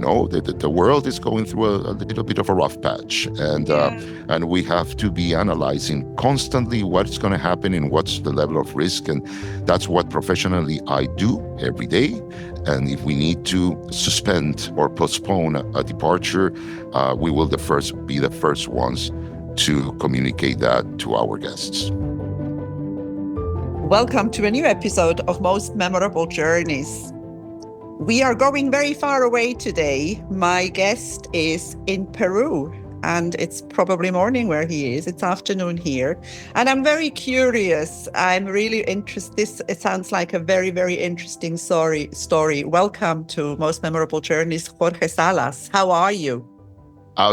the world is going through a little bit of a rough patch, and we have to be analyzing constantly what's going to happen and what's the level of risk, and that's what professionally I do every day. And if we need to suspend or postpone a departure, we will be the first ones to communicate that to our guests. Welcome to a new episode of Most Memorable Journeys. We are going very far away today. My guest is in Peru, and it's probably morning where he is. It's afternoon here. And I'm very curious. I'm really interested. It sounds like a very, very interesting story. Welcome to Most Memorable Journeys, Jorge Salas. How are you?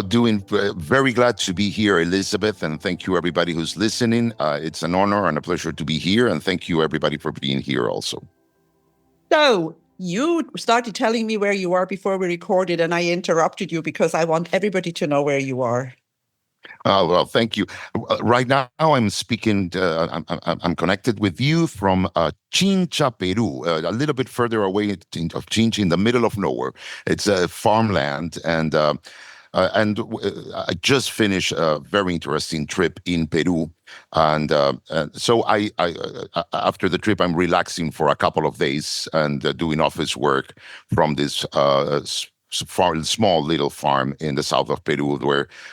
Doing very glad to be here, Elizabeth, and thank you everybody who's listening. It's an honor and a pleasure to be here, and thank you everybody for being here also. So you started telling me where you are before we recorded, and I interrupted you because I want everybody to know where you are. Well, thank you. Right now, I'm speaking. I'm connected with you from Chincha, Peru, a little bit further away of Chincha, in the middle of nowhere. It's a farmland, and I just finished a very interesting trip in Peru, and so I after the trip I'm relaxing for a couple of days and doing office work from this small little farm in the south of Peru,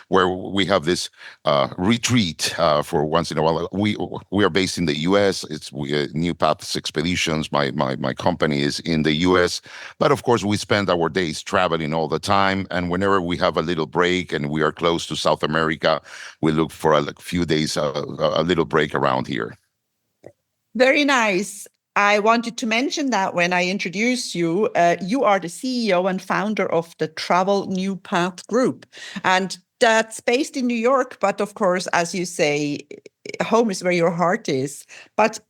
where we have this retreat for once in a while. We are based in the U.S. It's New Paths Expeditions. My company is in the U.S., but of course we spend our days traveling all the time. And whenever we have a little break and we are close to South America, we look for a few days, a little break around here. Very nice. I wanted to mention that when I introduced you, you are the CEO and founder of the Travel New Path Group. And that's based in New York. But of course, as you say, home is where your heart is. But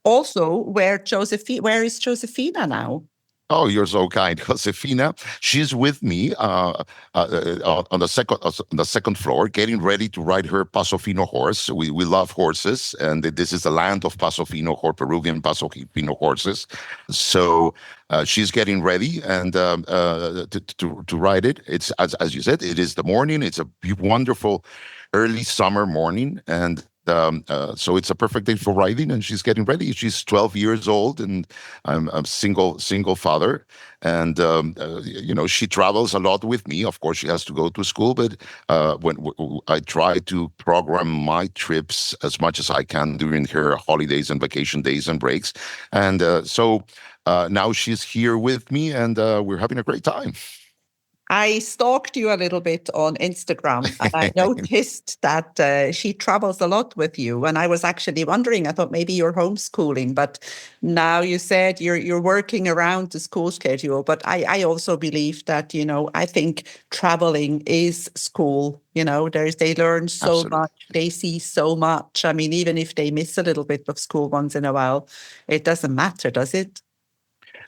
also where is Josefina now? Oh, you're so kind, Josefina. She's with me on the second floor, getting ready to ride her Paso Fino horse. We love horses, and this is the land of Paso Fino, Peruvian Paso Fino horses. So she's getting ready and to ride it. It's as you said, it is the morning. It's a wonderful early summer morning, and so it's a perfect day for riding, and she's getting ready. She's 12 years old, and I'm a single father. And she travels a lot with me. Of course, she has to go to school, but when I try to program my trips as much as I can during her holidays and vacation days and breaks. And so now she's here with me, and we're having a great time. I stalked you a little bit on Instagram, and I noticed that she travels a lot with you. And I was actually wondering, I thought maybe you're homeschooling, but now you said you're working around the school schedule. But I also believe that, I think traveling is school. They learn so Absolutely. much, they see so much. I mean, even if they miss a little bit of school once in a while, it doesn't matter, does it?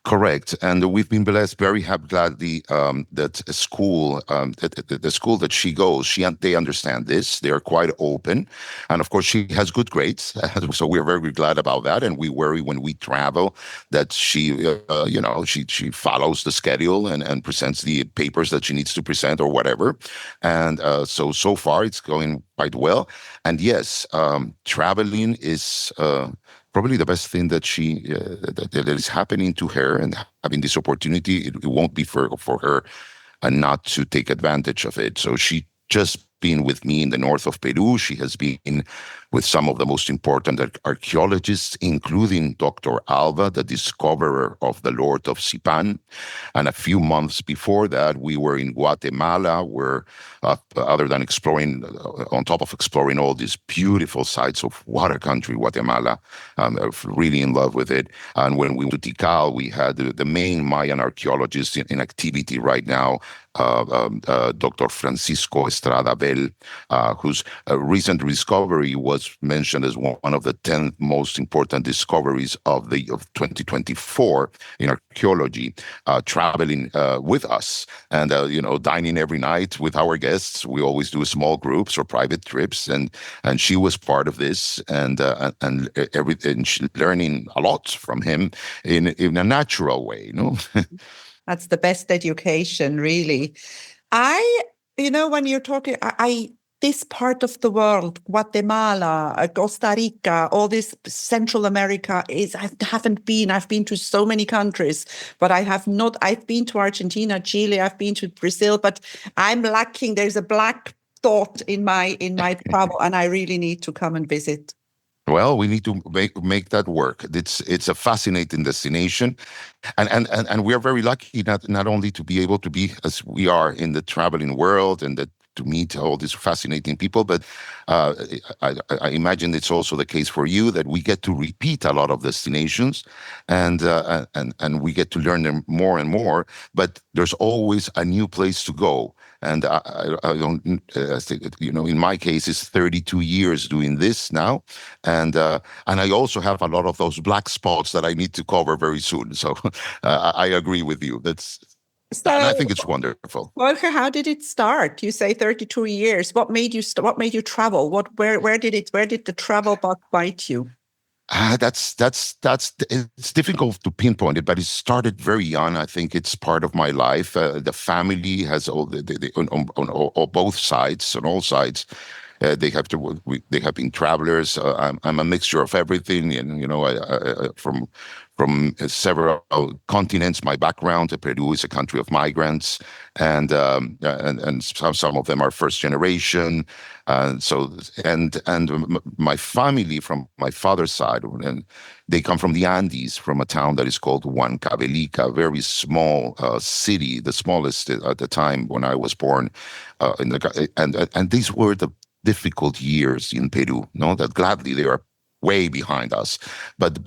Correct, and we've been blessed very gladly that school, the school that she goes, they understand this. They are quite open, and of course she has good grades, so we're very glad about that. And we worry when we travel that she follows the schedule and presents the papers that she needs to present or whatever. And so far it's going quite well. And yes, traveling is probably the best thing that that is happening to her, and having this opportunity, it won't be for her not to take advantage of it. So she just been with me in the north of Peru. She has been with some of the most important archaeologists, including Dr. Alva, the discoverer of the Lord of Zipan. And a few months before that, we were in Guatemala, where other than exploring, on top of exploring all these beautiful sites of what a country, Guatemala, I'm really in love with it. And when we went to Tikal, we had the main Mayan archaeologist in activity right now, Dr. Francisco Estrada Bell, whose recent discovery was mentioned as one of the 10 most important discoveries of 2024 in archaeology, traveling with us and dining every night with our guests. We always do small groups or private trips, and she was part of this, and everything, learning a lot from him in a natural way, That's the best education, really. When you're talking, this part of the world, Guatemala, Costa Rica, all this Central America I haven't been. I've been to so many countries, but I have not. I've been to Argentina, Chile, I've been to Brazil, but I'm lacking. There's a black dot in my travel, and I really need to come and visit. Well, we need to make that work. It's a fascinating destination, and we are very lucky not only to be able to be as we are in the traveling world and that to meet all these fascinating people, but uh, I imagine it's also the case for you that we get to repeat a lot of destinations, and we get to learn them more and more. But there's always a new place to go. And I don't, in my case, it's 32 years doing this now, and I also have a lot of those black spots that I need to cover very soon. So I agree with you. And I So, think it's wonderful. Volker, how did it start? You say 32 years. What made you what made you travel? Where did the travel bug bite you? That's it's difficult to pinpoint it, but it started very young. I think it's part of my life. The family has all on both sides, on all sides. They have been travelers. I'm a mixture of everything, and from several continents. My background, Peru is a country of migrants, and some of them are first generation. And my family from my father's side, and they come from the Andes, from a town that is called Huancavelica, a very small city, the smallest at the time when I was born. And these were the difficult years in Peru. No, that gladly they are way behind us, but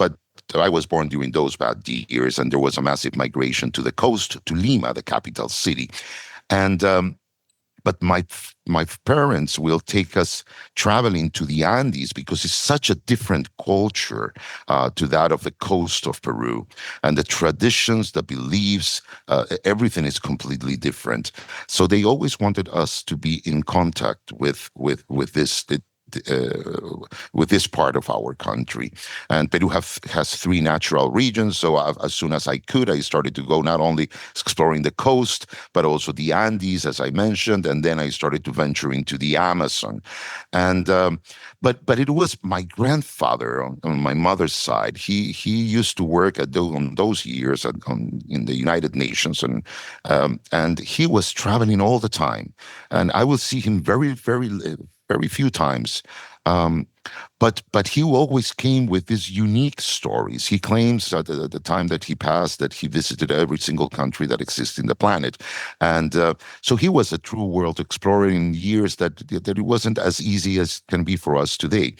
I was born during those bad years, and there was a massive migration to the coast, to Lima, the capital city, and but my parents will take us traveling to the Andes because it's such a different culture to that of the coast of Peru, and the traditions, the beliefs, everything is completely different. So they always wanted us to be in contact with this. With this part of our country, and Peru has three natural regions. So as soon as I could, I started to go not only exploring the coast but also the Andes, as I mentioned, and then I started to venture into the Amazon. And but it was my grandfather on my mother's side. He used to work on those years in the United Nations, and he was traveling all the time, and I will see him very few times. Um, but he always came with these unique stories. He claims that at the time that he passed, that he visited every single country that exists in the planet, and so he was a true world explorer in years that it wasn't as easy as can be for us today.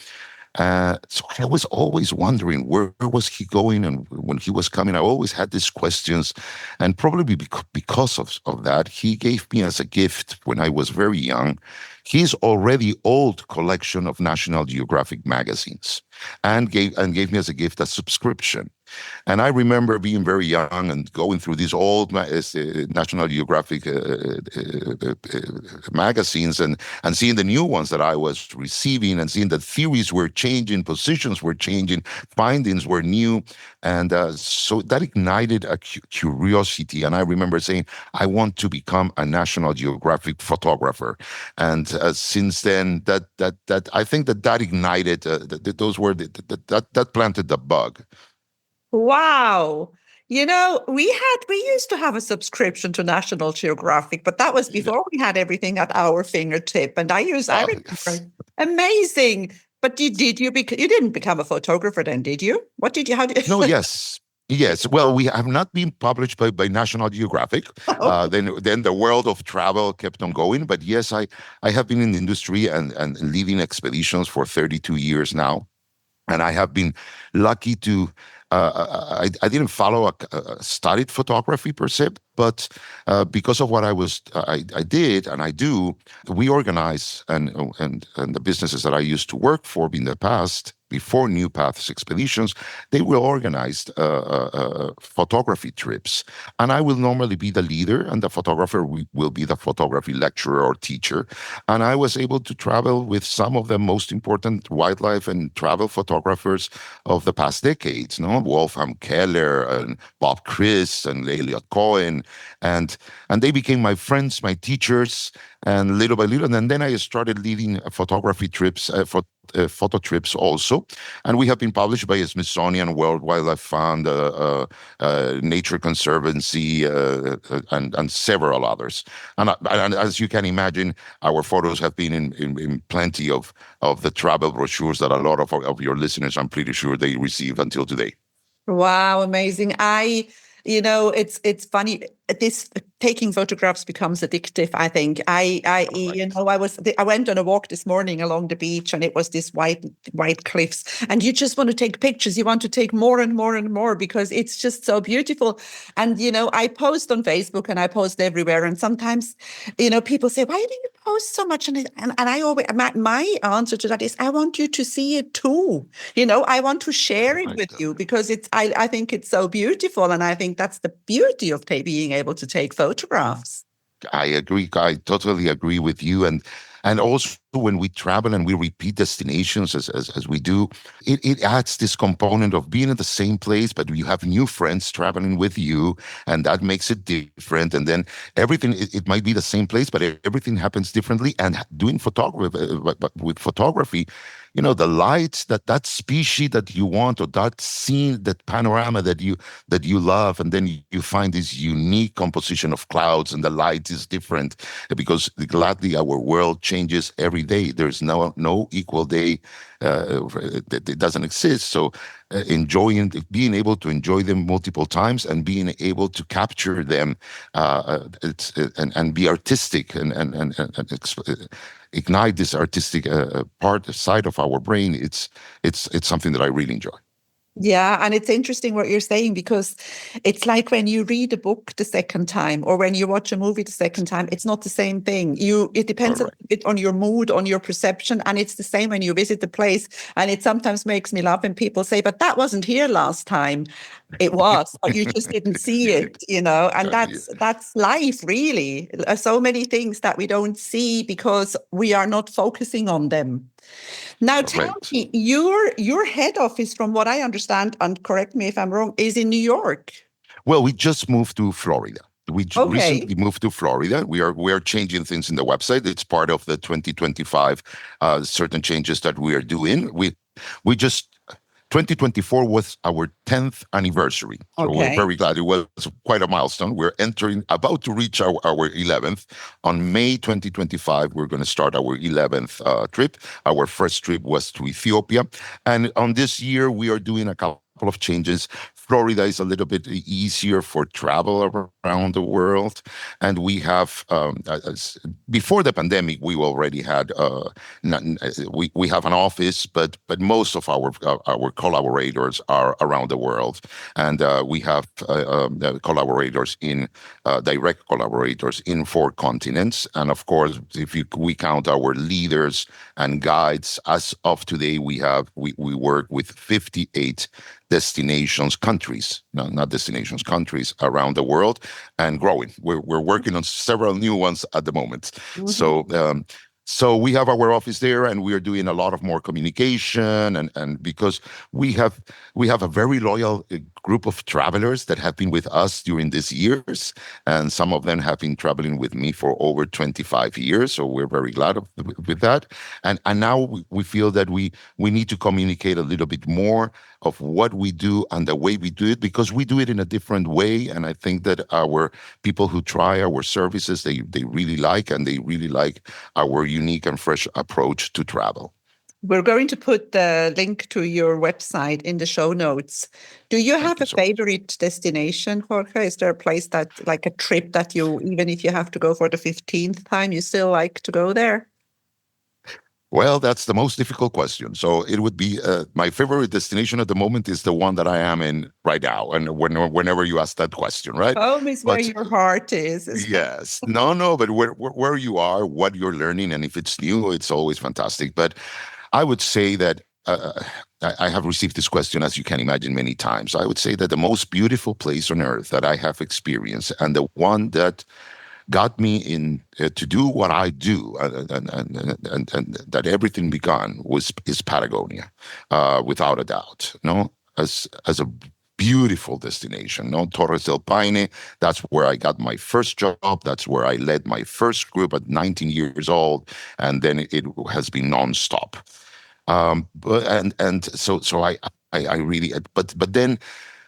So I was always wondering where was he going, and when he was coming, I always had these questions, and probably because of that, he gave me as a gift when I was very young his already old collection of National Geographic magazines, and gave me as a gift a subscription. And I remember being very young and going through these old National Geographic magazines, and seeing the new ones that I was receiving, and seeing that theories were changing, positions were changing, findings were new. And so that ignited a curiosity. And I remember saying, I want to become a National Geographic photographer. And since then, that I think that ignited, those were that planted the bug. Wow. We used to have a subscription to National Geographic, but that was before we had everything at our fingertip. And I Yes. remember, amazing. But you didn't become a photographer then, did you? What did you, how did, No, yes. Yes, well, we have not been published by National Geographic. Then the world of travel kept on going. But yes, I have been in the industry and leading expeditions for 32 years now. And I have been lucky to. I didn't follow studied photography per se, but because of what I did and I do, we organize and the businesses that I used to work for in the past. before New Paths expeditions, they will organize photography trips. And I will normally be the leader, and the photographer will be the photography lecturer or teacher. And I was able to travel with some of the most important wildlife and travel photographers of the past decades, no? Wolfram Keller and Bob Chris and Elliot Cohen. And and they became my friends, my teachers, and little by little. And then I started leading photography trips, photo trips also. And we have been published by Smithsonian, World Wildlife Fund, Nature Conservancy, and several others. And as you can imagine, our photos have been in plenty of the travel brochures that a lot of your listeners, I'm pretty sure, they receive until today. Wow, amazing. It's funny. This taking photographs becomes addictive, I think. Correct. I went on a walk this morning along the beach, and it was this white cliffs, and you just want to take pictures. You want to take more and more and more because it's just so beautiful. And I post on Facebook and I post everywhere, and sometimes people say, "Why do you post so much?" And I always, my answer to that is, I want you to see it too. I want to share it Right. with you because I think it's so beautiful, and I think that's the beauty of being able to take photographs. I agree. I totally agree with you. And also when we travel and we repeat destinations as we do, it adds this component of being in the same place, but you have new friends traveling with you, and that makes it different. And then everything, it might be the same place, but everything happens differently. And doing photography, but with photography, the lights, that species that you want, or that scene, that panorama that you love, and then you find this unique composition of clouds, and the light is different because gladly our world changes every day. There's no equal day. It doesn't exist. So being able to enjoy them multiple times, and being able to capture them, and be artistic, and ignite this artistic side of our brain. It's something that I really enjoy. Yeah, and it's interesting what you're saying, because it's like when you read a book the second time or when you watch a movie the second time, it's not the same thing. It depends a Correct. bit on your mood, on your perception, and it's the same when you visit the place. And it sometimes makes me laugh when people say, "But that wasn't here last time." It was, but you just didn't see it, and Yeah. that's life, really. So many things that we don't see because we are not focusing on them. Now, tell Correct. me, your head office, from what I understand, and correct me if I'm wrong, is in New York. Well, we just moved to Florida. We Okay. recently moved to Florida. We are changing things in the website. It's part of the 2025 certain changes that we are doing. We just 2024 was our 10th anniversary. So we're Okay. very glad. It was quite a milestone. We're about to reach our 11th. On May 2025, we're going to start our 11th trip. Our first trip was to Ethiopia. And on this year, we are doing a couple of changes. Florida is a little bit easier for travel around the world. And we have, before the pandemic, we already had, we have an office, but most of our collaborators are around the world. And we have collaborators direct collaborators in 4 continents. And of course, if we count our leaders and guides, as of today, we work with 58 destinations, countries, no, not destinations, countries around the world, and growing. We're working on several new ones at the moment. Mhm. So we have our office there, and we are doing a lot of more communication, and because we have a very loyal group of travelers that have been with us during these years, and some of them have been traveling with me for over 25 years. So we're very glad with that, and now we feel that we need to communicate a little bit more of what we do and the way we do it, because we do it in a different way. And I think that our people who try our services, they really like, and they really like our unique and fresh approach to travel. We're going to put the link to your website in the show notes. Do you Thank have you a so much. favorite destination, Jorge? Is there a place like a trip that even if you have to go for the 15th time, you still like to go there? Well, that's the most difficult question. So it would be my favorite destination at the moment is the one that I am in right now, and whenever you ask that question, right? Home is where But your heart is. yes, no, but where you are, what you're learning, and if it's new, it's always fantastic. But I would say that I have received this question, as you can imagine, many times. I would say that the most beautiful place on earth that I have experienced, and the one that got me in to do what I do, and that everything began was is Patagonia, without a doubt. No, as a beautiful destination. No, Torres del Paine. That's where I got my first job. That's where I led my first group at 19 years old, and then it has been nonstop. But so I really, but then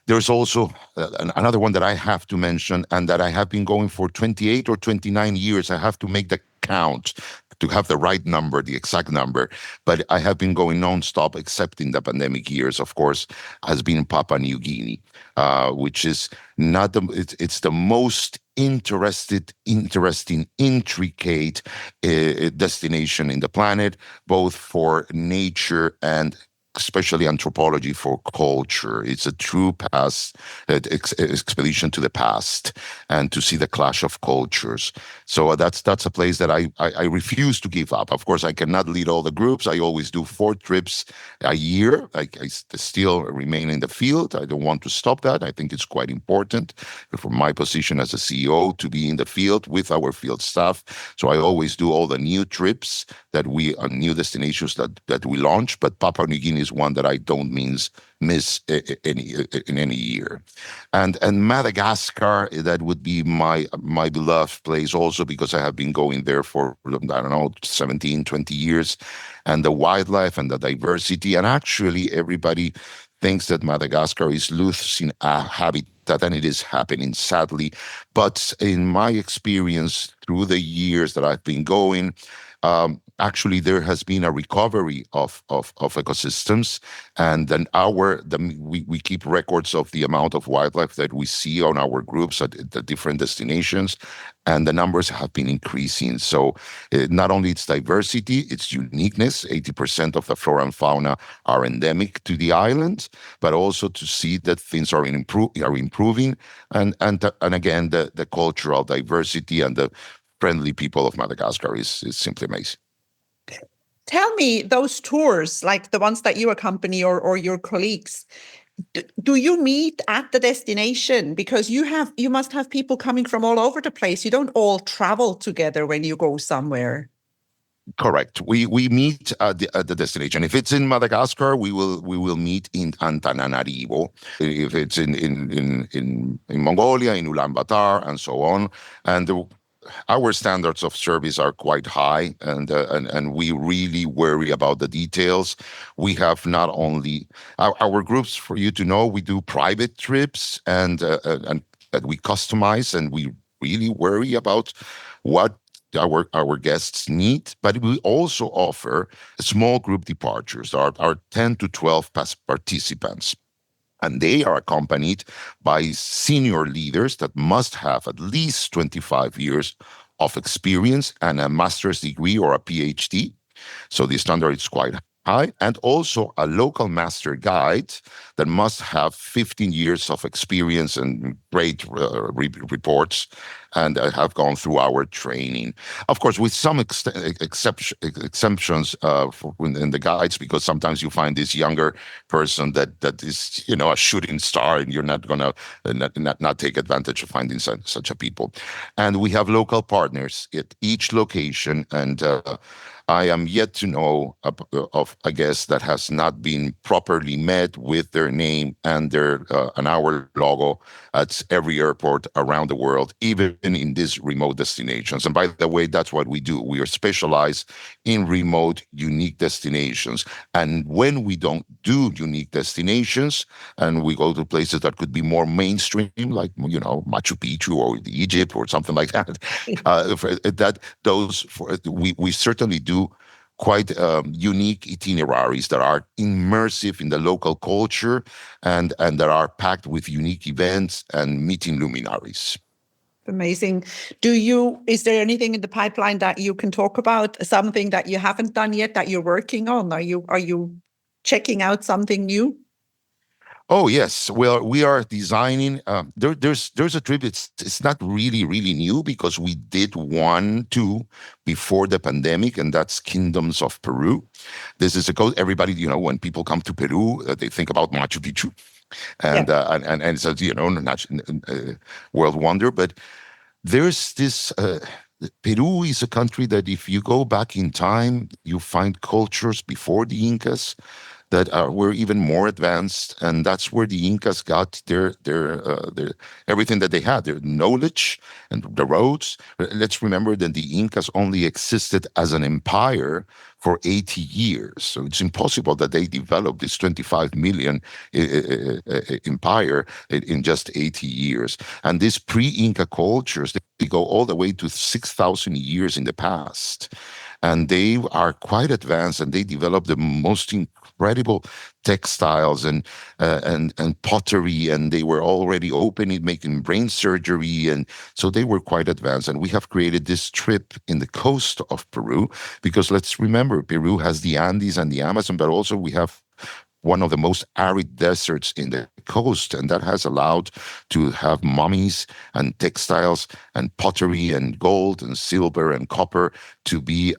there's also another one that I have to mention, and that I have been going for 28 or 29 years. I have to make the count to have the right number, the exact number. But I have been going nonstop, except in the pandemic years, of course, has been Papua New Guinea, which is not the, it's the most interesting, intricate destination in the planet, both for nature and especially anthropology for culture. It's a true past expedition to the past, and to see the clash of cultures. So that's a place that I refuse to give up. Of course, I cannot lead all the groups. I always do 4 trips a year. I still remain in the field. I don't want to stop that. I think it's quite important from my position as a CEO to be in the field with our field staff. So I always do all the new trips that we new destinations that we launch. But Papua New Guinea is one that I don't miss in any year. And Madagascar, that would be my beloved place also, because I have been going there for, I don't know, 17, 20 years. And the wildlife and the diversity, and actually everybody thinks that Madagascar is losing a habitat, and it is happening, sadly. But in my experience through the years that I've been going, actually there has been a recovery of ecosystems, and then we keep records of the amount of wildlife that we see on our groups at the different destinations, and the numbers have been increasing. So not only its diversity, its uniqueness, 80% of the flora and fauna are endemic to the island, but also to see that things are improving, and again the cultural diversity and the friendly people of Madagascar is simply amazing. Tell me, those tours, like the ones that you accompany, or your colleagues, do you meet at the destination? Because you must have people coming from all over the place. You don't all travel together when you go somewhere. Correct. We meet at the destination. If it's in Madagascar, we will meet in Antananarivo. If it's in Mongolia, in Ulaanbaatar, and so on, and our standards of service are quite high, and we really worry about the details. We have not only our groups, for you to know, we do private trips, and that we customize, and we really worry about what our guests need, but we also offer small group departures, our 10 to 12 participants. And they are accompanied by senior leaders that must have at least 25 years of experience and a master's degree or a PhD. So the standard is quite high. And also a local master guide that must have 15 years of experience and great reports, and have gone through our training. Of course, with some exemptions in the guides, because sometimes you find this younger person that is, a shooting star, and you're not going to not take advantage of finding such a people. And we have local partners at each location, and I am yet to know of a guest that has not been properly met with their name and our logo at every airport around the world, even in these remote destinations. And by the way, that's what we do. We are specialized in remote, unique destinations. And when we don't do unique destinations, and we go to places that could be more mainstream, like Machu Picchu or Egypt or something like that, we certainly do quite unique itineraries that are immersive in the local culture, and that are packed with unique events and meeting luminaries. Amazing. Is there anything in the pipeline that you can talk about? Something that you haven't done yet that you're working on? Are you checking out something new? Oh yes, well we are designing. There's a trip. It's not really new because we did one too before the pandemic, and that's Kingdoms of Peru. This is a coast. Everybody, when people come to Peru, they think about Machu Picchu, Yeah. and so world wonder. But there's this. Peru is a country that if you go back in time, you find cultures before the Incas that were even more advanced, and that's where the Incas got their everything that they had, their knowledge and the roads. Let's remember that the Incas only existed as an empire for 80 years, so it's impossible that they developed this 25 million empire in just 80 years. And these pre-Inca cultures, they go all the way to 6,000 years in the past, and they are quite advanced, and they develop the most incredible textiles and pottery, and they were already opening making brain surgery, and so they were quite advanced. And we have created this trip in the coast of Peru because let's remember, Peru has the Andes and the Amazon, but also we have one of the most arid deserts in the coast, and that has allowed to have mummies and textiles and pottery and gold and silver and copper to be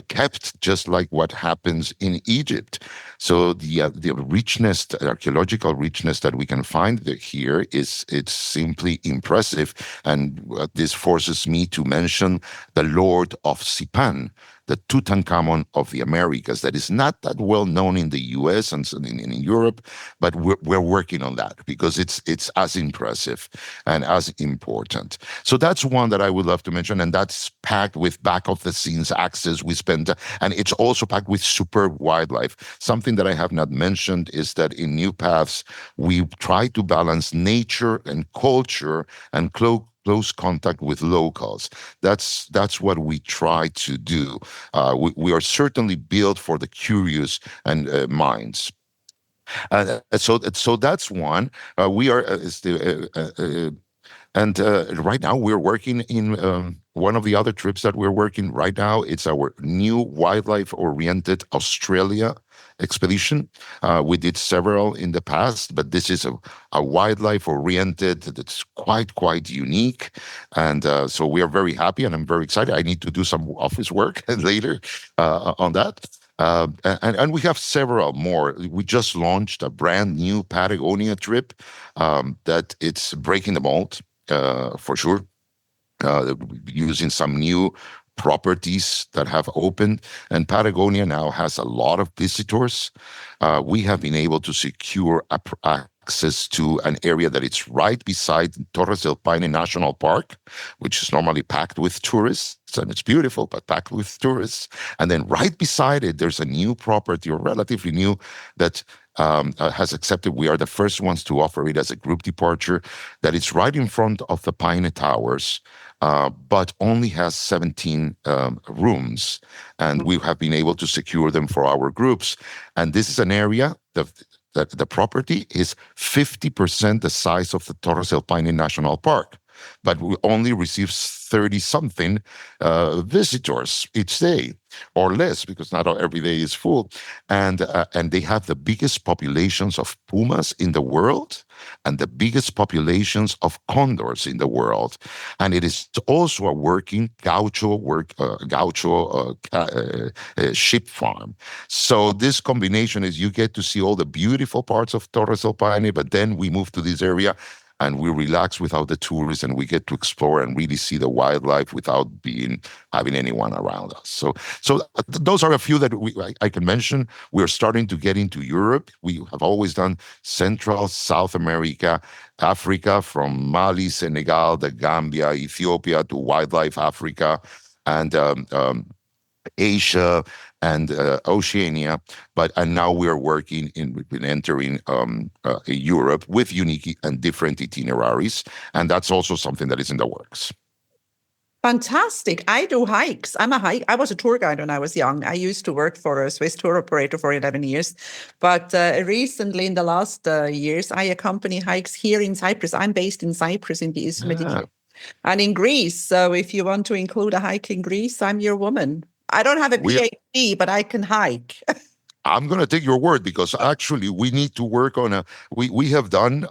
kept just like what happens in Egypt. So the richness, the archaeological richness that we can find here is it's simply impressive, and this forces me to mention the Lord of Sipan, the Tutankhamun of the Americas, that is not that well known in the U.S. and in Europe, but we're working on that because it's as impressive and as important. So that's one that I would love to mention, and that's packed with back of the scenes access. We spend, and it's also packed with superb wildlife. Something that I have not mentioned is that in New Paths we try to balance nature and culture and close contact with locals. That's what we try to do. We are certainly built for the curious and minds. So that's one. We are and right now we're working in one of the other trips that we're working right now. It's our new wildlife-oriented Australia expedition. We did several in the past, but this is a wildlife-oriented that's quite unique. And so we are very happy, and I'm very excited. I need to do some office work later on that. And we have several more. We just launched a brand new Patagonia trip that it's breaking the mold for sure, using some new properties that have opened. And Patagonia now has a lot of visitors. We have been able to secure access to an area that it's right beside Torres del Paine National Park, which is normally packed with tourists. And it's beautiful, but packed with tourists. And then right beside it, there's a new property, or relatively new, that has accepted. We are the first ones to offer it as a group departure, that it's right in front of the Paine Towers, but only has 17 rooms. And we have been able to secure them for our groups. And this is an area that the property is 50% the size of the Torres del Paine National Park, but we only receive 30 something visitors each day, or less, because not every day is full. And they have the biggest populations of pumas in the world and the biggest populations of condors in the world. And it is also a working gaucho sheep farm. So this combination is you get to see all the beautiful parts of Torres del Paine, but then we move to this area and we relax without the tourists, and we get to explore and really see the wildlife without having anyone around us. So those are a few that I can mention. We're starting to get into Europe. We have always done Central, South America, Africa, from Mali, Senegal, the Gambia, Ethiopia, to Wildlife Africa, and Asia and Oceania, and now we're working in entering Europe with unique and different itineraries, and that's also something that is in the works. Fantastic. I do hikes. I was a tour guide when I was young. I used to work for a Swiss tour operator for 11 years. But recently, in the last years, I accompany hikes here in Cyprus. I'm based in Cyprus in the Eastern Mediterranean. And in Greece. So if you want to include a hike in Greece, I'm your woman. I don't have a PhD, but I can hike. I'm going to take your word because actually we need to work on a. We have done.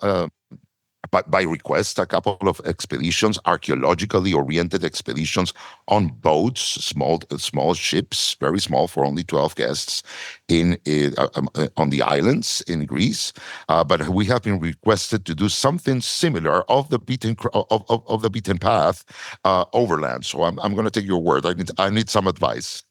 By request, a couple of expeditions, archaeologically oriented expeditions on boats, small ships, very small for only 12 guests, on the islands in Greece. But we have been requested to do something similar of the beaten path overland. So I'm going to take your word. I need some advice.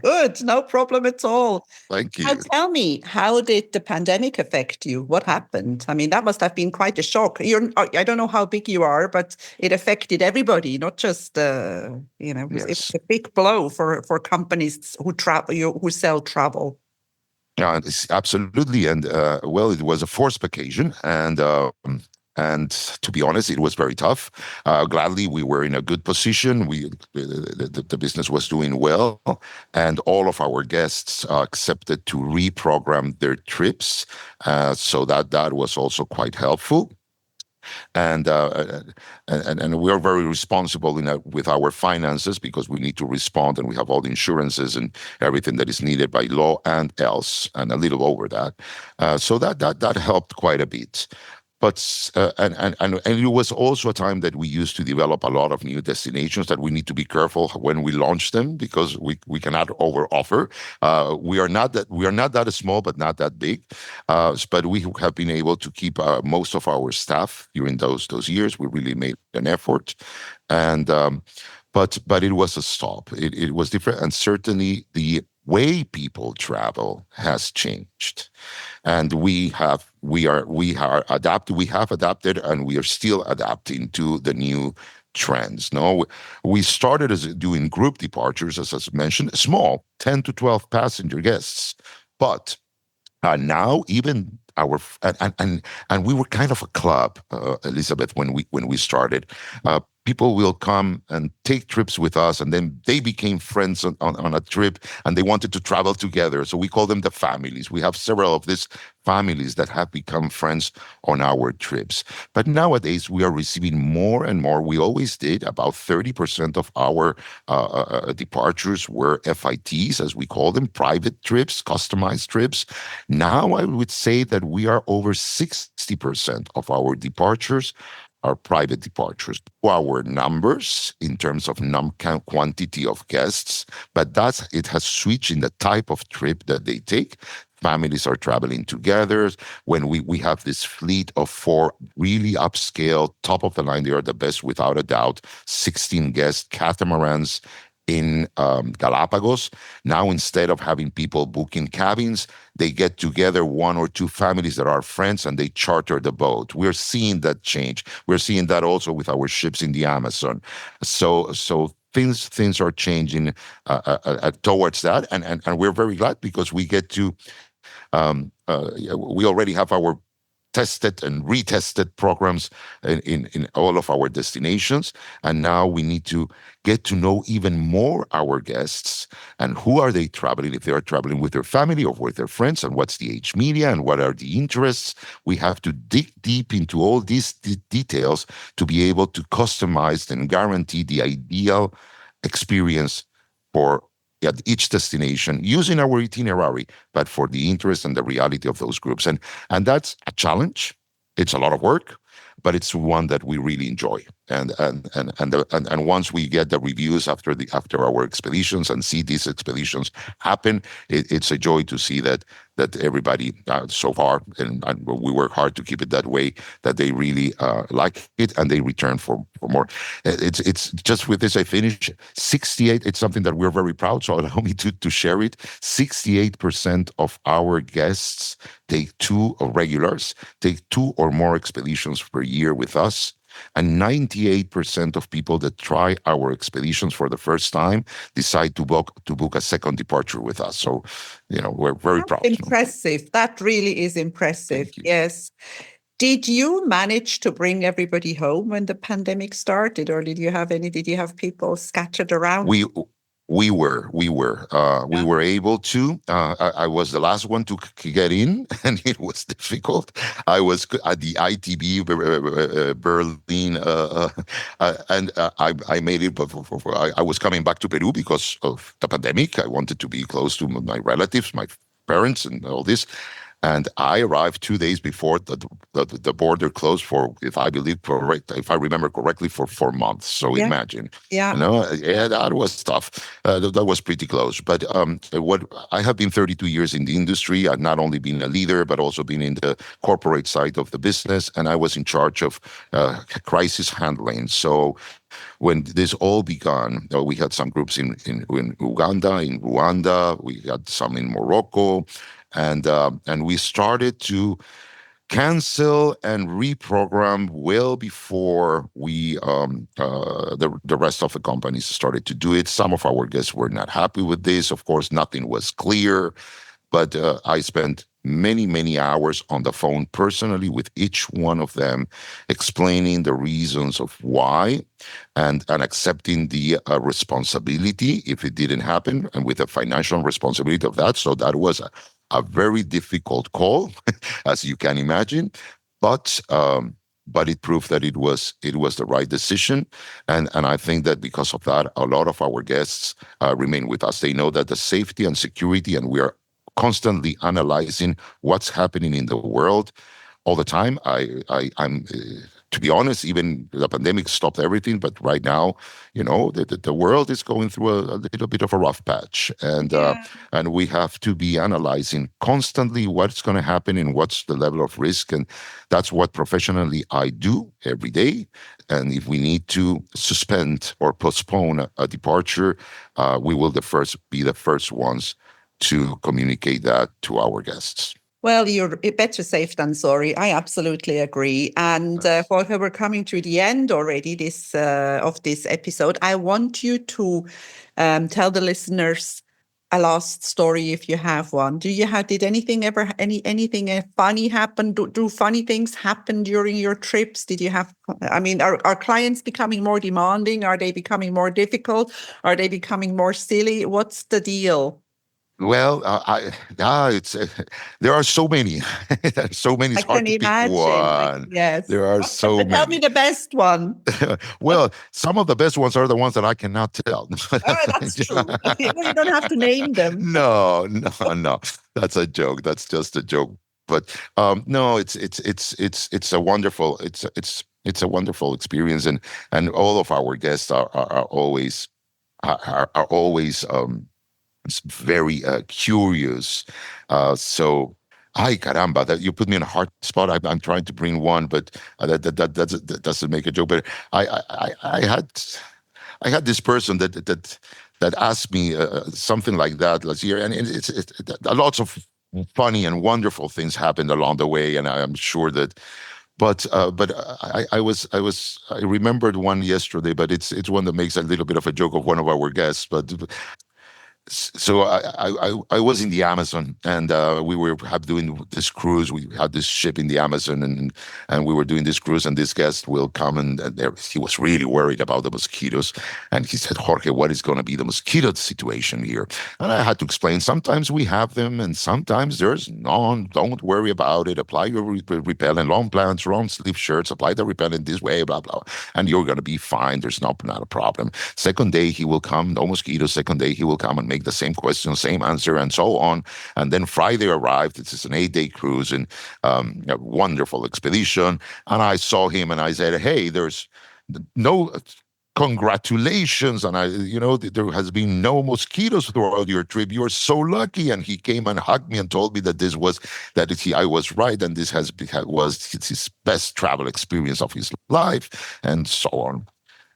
Good, no problem at all. Thank Now, you. tell me, how did the pandemic affect you? What happened? I mean, that must have been quite a shock. I don't know how big you are, but it affected everybody, not just, it was Yes. a big blow for companies who travel, who sell travel. Absolutely, and well, it was a forced occasion, and to be honest, it was very tough. Gladly, we were in a good position. The business was doing well, and all of our guests accepted to reprogram their trips, so that was also quite helpful. And we are very responsible with our finances because we need to respond, and we have all the insurances and everything that is needed by law and else, and a little over that. So that helped quite a bit. But and it was also a time that we used to develop a lot of new destinations that we need to be careful when we launch them because we cannot over offer. We are not that small, but not that big. But we have been able to keep most of our staff during those years. We really made an effort, and but it was a stop. It was different, and certainly the way people travel has changed, and we have adapted, and we are still adapting to the new trends. No, we started as doing group departures, as I mentioned, small, 10 to 12 passenger guests, but now even and we were kind of a club, Elizabeth, when we started. People will come and take trips with us, and then they became friends on a trip, and they wanted to travel together. So we call them the families. We have several of these families that have become friends on our trips. But nowadays, we are receiving more and more. We always did. About 30% of our departures were FITs, as we call them, private trips, customized trips. Now, I would say that we are over 60% of our departures are private departures. Our numbers in terms of quantity of guests, but it has switched in the type of trip that they take. Families are traveling together. When we have this fleet of 4 really upscale, top of the line, they are the best without a doubt, 16 guest catamarans in Galapagos. Now, instead of having people booking cabins, they get together 1 or 2 families that are friends and they charter the boat. We're seeing that change. We're seeing that also with our ships in the Amazon. So things are changing towards that, and we're very glad because we get to we already have our tested and retested programs in all of our destinations. And now we need to get to know even more our guests and who are they traveling, if they are traveling with their family or with their friends, and what's the age media and what are the interests. We have to dig deep into all these details to be able to customize and guarantee the ideal experience for at each destination using our itinerary, but for the interest and the reality of those groups. And that's a challenge. It's a lot of work, but it's one that we really enjoy. And once we get the reviews after our expeditions and see these expeditions happen, it's a joy to see that everybody so far, and we work hard to keep it that way, that they really like it and they return for more. It's just with this I finish. 68. It's something that we're very proud. So allow me to share it. 68% of our guests take 2 regulars, take 2 or more expeditions per year with us. And 98% of people that try our expeditions for the first time decide to book a second departure with us. So, we're very proud. Impressive. That really is impressive. Thank you. Yes. Did you manage to bring everybody home when the pandemic started, or did you have people scattered around? We were able to. I was the last one to get in, and it was difficult. I was at the ITB Berlin, and I made it. But I was coming back to Peru because of the pandemic. I wanted to be close to my relatives, my parents and all this. And I arrived 2 days before the border closed for, if I remember correctly, for 4 months. So Yeah. imagine, Yeah. yeah, that was tough. That was pretty close. But what I have been 32 years in the industry. I've not only been a leader, but also been in the corporate side of the business, and I was in charge of crisis handling. So when this all began, we had some groups in Uganda, in Rwanda, we had some in Morocco, and we started to cancel and reprogram well before the rest of the companies started to do it. Some of our guests were not happy with this. Of course, nothing was clear. But I spent many, many hours on the phone personally with each one of them, explaining the reasons of why and accepting the responsibility if it didn't happen, and with the financial responsibility of that. So that was a very difficult call, as you can imagine. But it proved that it was the right decision, and I think that because of that, a lot of our guests remain with us. They know that the safety and security, and we are constantly analyzing what's happening in the world all the time. I'm to be honest, even the pandemic stopped everything, but right now, the world is going through a little bit of a rough patch, Yeah. and we have to be analyzing constantly what's going to happen and what's the level of risk, and that's what professionally I do every day. And if we need to suspend or postpone a departure, we will be the first ones to communicate that to our guests. Well, you're better safe than sorry. I absolutely agree. And Yes. Jorge, we're coming to the end already of this episode. I want you to tell the listeners a last story if you have one. Did anything funny happen? Do funny things happen during your trips? Did you have? I mean, are clients becoming more demanding? Are they becoming more difficult? Are they becoming more silly? What's the deal? Well, it's there are so many. There are so many. I It's hard can to pick imagine. one. Yes. There are so Tell me many. the best one. Well, some of the best ones are the ones that I cannot tell. Oh, that's true. You don't have to name them. No, no, no. That's a joke. That's just a joke. But no, it's a wonderful it's a wonderful experience, and all of our guests are always are always very curious. So, ay caramba, that you put me in a hard spot. I'm trying to bring one, but that doesn't make a joke. But I had this person that asked me something like that last year, and it's lots of funny and wonderful things happened along the way, and I'm sure that. But I remembered one yesterday, but it's one that makes a little bit of a joke of one of our guests. But so I was in the Amazon, and we were doing this cruise. We had this ship in the Amazon, and we were doing this cruise, and this guest will come, and he was really worried about the mosquitoes, and he said, Jorge, what is going to be the mosquito situation here? And I had to explain, sometimes we have them, and sometimes there's none. Don't worry about it. Apply your repellent, long pants, long sleeve shirts, apply the repellent this way, blah, blah, and you're going to be fine. There's not a problem. Second day, he will come, no mosquitoes. Second day, he will come and make the same question, same answer, and so on. And then Friday arrived. This is an 8-day cruise and a wonderful expedition. And I saw him and I said, hey, there's no congratulations. And there has been no mosquitoes throughout your trip. You're so lucky. And he came and hugged me and told me that I was right. And this was his best travel experience of his life, and so on.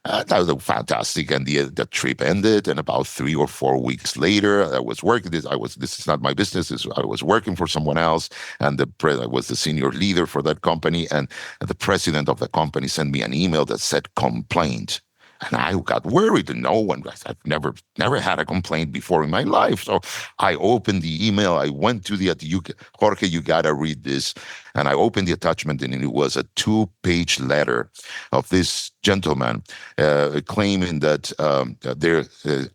That was fantastic, and the trip ended. And about 3 or 4 weeks later, I was working. This is not my business. I was working for someone else, and I was the senior leader for that company. And the president of the company sent me an email that said complaint. And I got worried, and I've never had a complaint before in my life. So I opened the email. I went to Jorge, you gotta read this. And I opened the attachment, and it was a 2-page letter of this gentleman claiming that they're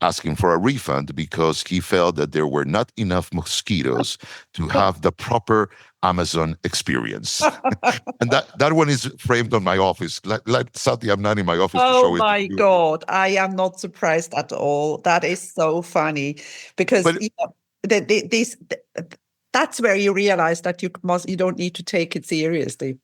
asking for a refund because he felt that there were not enough mosquitoes to have the proper Amazon experience. And that one is framed on my office. Sadly, I'm not in my office to Oh show it to my you. God. I am not surprised at all. That is so funny because But this that's where you realize that you don't need to take it seriously.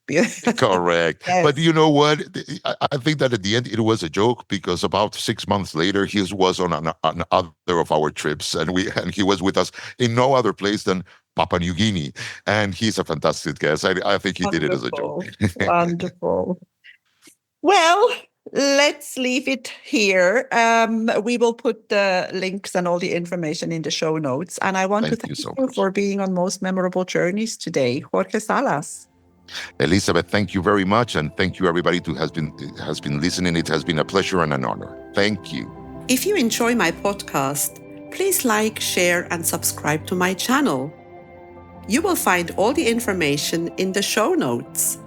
Correct. Yes. But you know what? I think that at the end it was a joke, because about 6 months later he was on other of our trips, and he was with us in no other place than Papua New Guinea, and he's a fantastic guest. I think he did it as a joke. Wonderful. Well, let's leave it here. We will put the links and all the information in the show notes. And I want to thank so you much for being on Most Memorable Journeys today, Jorge Salas. Elizabeth, thank you very much, and thank you everybody who has been listening. It has been a pleasure and an honor. Thank you. If you enjoy my podcast, please like, share, and subscribe to my channel. You will find all the information in the show notes.